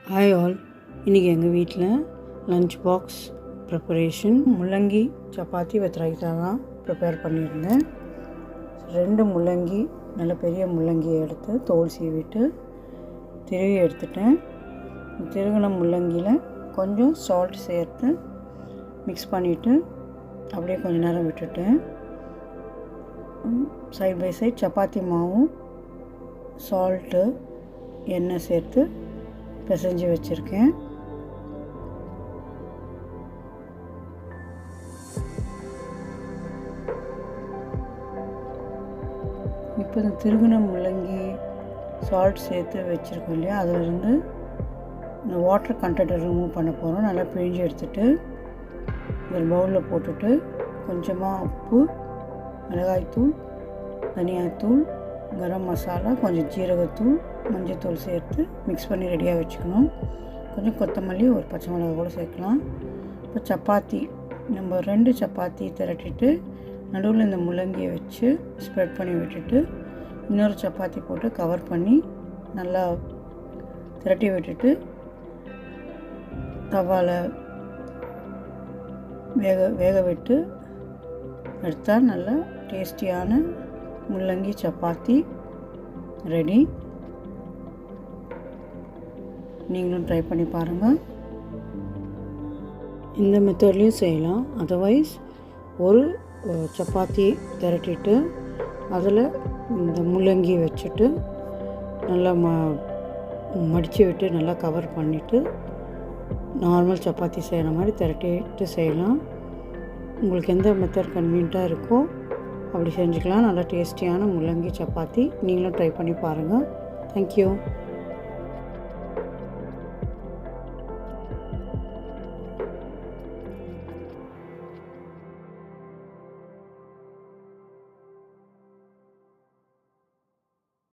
Hi all. இன்றைக்கி எங்கள் வீட்டில் லஞ்ச் பாக்ஸ் ப்ரிப்பரேஷன் முள்ளங்கி சப்பாத்தி வித் ரைத்தா தான் ப்ரிப்பேர் பண்ணியிருந்தேன். 2 முள்ளங்கி, நல்ல பெரிய முள்ளங்கியை எடுத்து தோல் சீவிட்டு திருவி எடுத்துட்டேன். திருகின முள்ளங்கியில் கொஞ்சம் சால்ட் சேர்த்து மிக்ஸ் பண்ணிவிட்டு அப்படியே கொஞ்சம் நேரம் விட்டுட்டேன். சைட் பை சைட் சப்பாத்தி மாவும் சால்ட்டு எண்ணெய் சேர்த்து பிசைஞ்சு வச்சுருக்கேன். இப்போ இந்த திருகுன முள்ளங்கி சால்ட் சேர்த்து வச்சுருக்கோம் இல்லையா, அதிலிருந்து இந்த வாட்டர் கண்டென்ட்டை ரிமூவ் பண்ண போகிறோம். நல்லா பிழிஞ்சு எடுத்துகிட்டு ஒரு பவுலில் போட்டுட்டு கொஞ்சமாக உப்பு, மிளகாய்த்தூள், தனியாத்தூள், கரம் மசாலா, கொஞ்சம் ஜீரகத்தூள், மஞ்சத்தூள் சேர்த்து மிக்ஸ் பண்ணி ரெடியாக வச்சுக்கணும். கொஞ்சம் கொத்தமல்லி, ஒரு பச்சை மிளகாய் கூட சேர்க்கலாம். இப்போ சப்பாத்தி, நம்ம 2 சப்பாத்தி திரட்டிட்டு நடுவில் இந்த முள்ளங்கியை வச்சு ஸ்ப்ரெட் பண்ணி விட்டுட்டு இன்னொரு சப்பாத்தி போட்டு கவர் பண்ணி நல்லா திரட்டி விட்டுட்டு தவாவில் வேக விட்டு எடுத்தால் நல்லா டேஸ்டியான முள்ளங்கி சப்பாத்தி ரெடி. நீங்களும் ட்ரை பண்ணி பாருங்கள். இந்த மெத்தட்லேயும் செய்யலாம். அதர்வைஸ் ஒரு சப்பாத்தி திரட்டிட்டு அதில் இந்த முள்ளங்கி வச்சுட்டு நல்லா மடித்து விட்டு நல்லா கவர் பண்ணிவிட்டு நார்மல் சப்பாத்தி செய்கிற மாதிரி திரட்டிட்டு செய்யலாம். உங்களுக்கு எந்த மெத்தட் கன்வீனியண்ட்டாக இருக்கோ அப்படி செஞ்சுக்கலாம். நல்லா டேஸ்டியான முள்ளங்கி சப்பாத்தி நீங்களும் ட்ரை பண்ணி பாருங்கள். தேங்க்யூ.